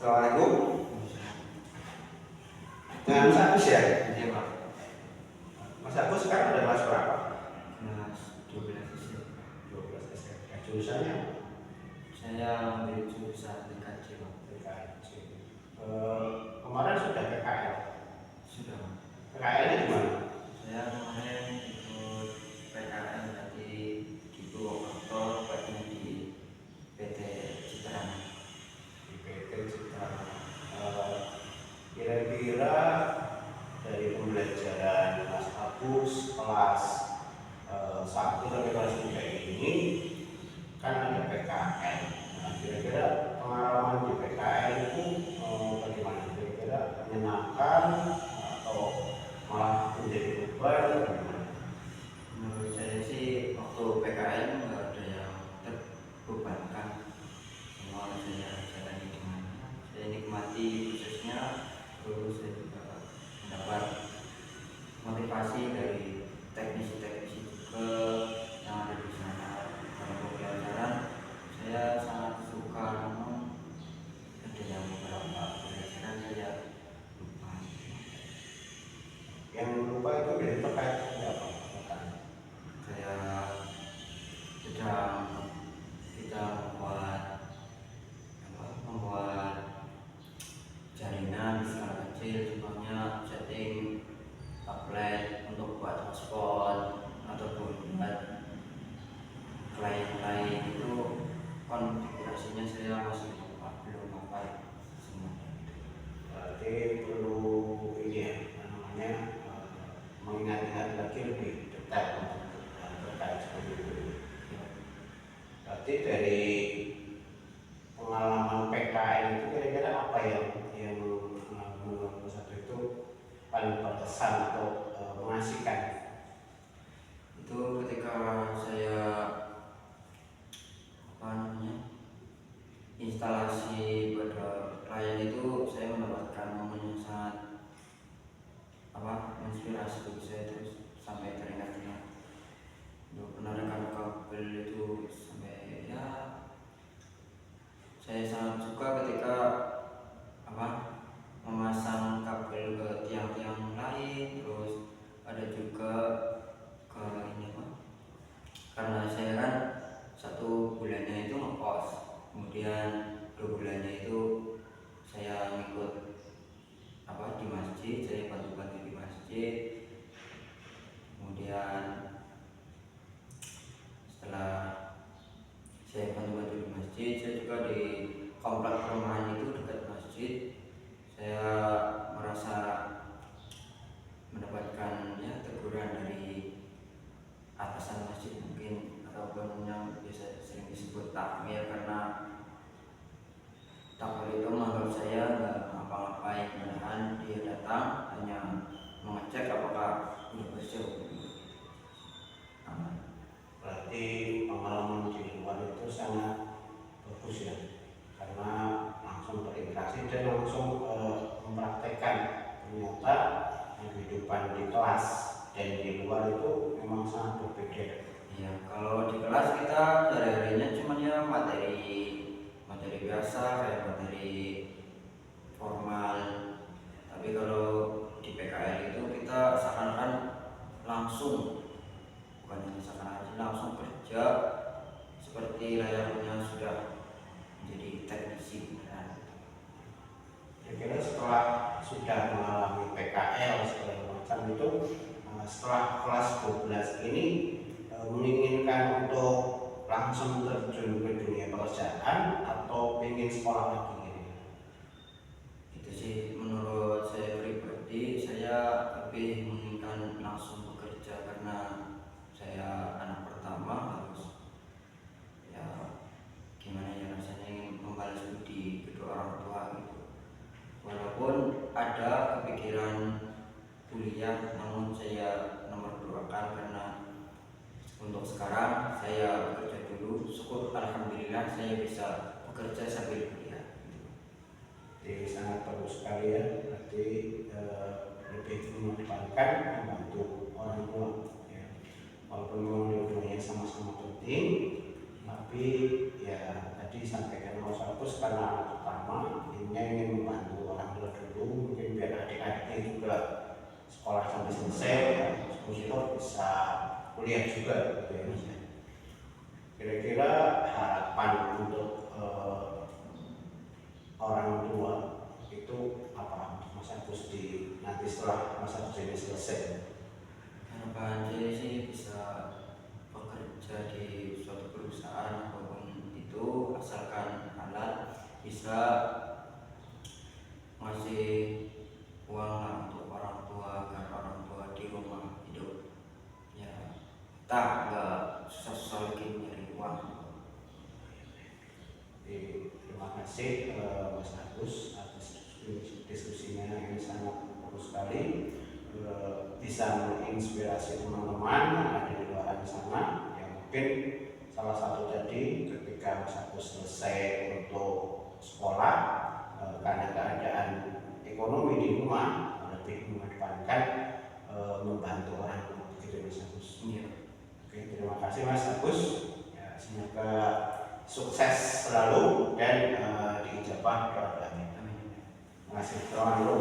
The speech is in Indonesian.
Assalamualaikum. Dengan Mas Agus ya? Iya Pak. Mas Agus sekarang ada kelas berapa? Kelas 12 SD. 12 SMP. Jurusannya? Saya ambil jurusan TKJ Pak. TKJ. Kemarin sudah PKL. Sudah Pak. PKL-nya di mana? Saya kemarin ikut PKL di Purwokerto, tepatnya di PT Citra. Di PT Citra. Kira-kira dari pembelajaran Mas Agus kelas 1 sampai kelas 3 ini kan ada PKL. Nah, kira-kira pengalaman di PKL itu bagaimana? Kira-kira menyenangkan atau malah menjadi beban? Bagaimana? Menurut saya sih waktu PKL nggak ada yang terbebankan. Semua saya jalani dengan saya nikmati prosesnya. Terus saya juga mendapat motivasi dari teknisi-teknisi juga yang ada di sana. Kalau pembelajaran saya sangat suka, namun ada yang beberapa pelajaran saya lupa. Yang lupa itu dari terkait apa? Kayak sedang kita membuat jaringan di skala kecil, contohnya setting tablet untuk buat hotspot ataupun buat klien-klien itu konfigurasinya saya masih lupa, belum hafal semuanya. Berarti perlu ini ya, namanya mengingat-ingat lagi lebih detail terkait seperti itu. Berarti dari pengalaman PKL itu kira-kira apa yang menurut satu itu paling berkesan atau mengasihkan? Itu ketika saya instalasi pada klien itu, saya mendapatkan momen yang sangat menginspirasi bagi saya, terus sampai teringat-ingat untuk penarikan kabel itu sampai saya sangat suka ketika memasang kabel ke tiang-tiang lain. Terus ada juga ke karena saya kan 1 bulannya itu ngekos, kemudian 2 bulannya itu saya ngikut di masjid, saya bantu-bantu di masjid. Kemudian setelah saya bantu-bantu di masjid, saya juga di komplek perumahan itu dekat masjid, saya merasa mendapatkan teguran dari atasan masjid mungkin, ataupun yang biasa sering disebut takmir, karena takmir itu menganggap saya nggak ngapa-ngapain, padahal dia datang hanya mengecek apakah udah bersih. Berarti pengalaman di luar itu sangat bagus ya, karena langsung berinteraksi dan langsung mempraktekkan ternyata kehidupan di kelas dan di luar itu memang sangat berbeda. Ya, kalau di kelas kita sehari-harinya cuma materi biasa, kayak materi formal. Tapi kalau di PKL itu kita seakan-akan langsung, bukan hanya seakan-akan, langsung kerja seperti layaknya sudah menjadi teknisi beneran. Kira-kira setelah sudah mengalami PKL segala macam itu, setelah kelas 12 ini menginginkan untuk langsung terjun ke dunia pekerjaan atau ingin sekolah lagi? Itu sih menurut saya pribadi, saya lebih menginginkan langsung bekerja, karena saya anak pertama, harus gimana ya rasanya ingin membalas budi kedua orang tua gitu. Walaupun ada kepikiran kuliah, namun saya nomor 2kan, karena untuk sekarang saya bekerja dulu. Syukur alhamdulillah saya bisa bekerja sambil kuliah. Jadi sangat bagus sekali ya, berarti lebih mengedepankan membantu orang tua ya. Walaupun memang dua-duanya sama-sama penting, tapi ya tadi sampaikan Mas Agus karena anak pertama, ini kuliah juga gitu ya Mas. Kira-kira harapan untuk orang tua itu apa Mas Agus nanti setelah Mas Agus ini selesai? Harapan saya sih bisa bekerja di suatu perusahaan apapun itu, asalkan halal, bisa ngasih uang lah untuk orang tua agar orang tua di rumah hidup ya tak nggak susah-susah lagi nyari uang. Terima kasih Mas Agus atas diskusinya yang sangat bagus sekali, bisa menginspirasi teman-teman yang ada di luar sana yang mungkin salah satu tadi ketika Mas Agus selesai untuk sekolah karena keadaan ekonomi di rumah lebih mengedepankan membantu orang tua begitu Mas Agus. Iya. Oke, terima kasih Mas Agus. Ya, semoga sukses selalu dan diijabah doa-doanya. Amin. Terima kasih. Selamat dulu.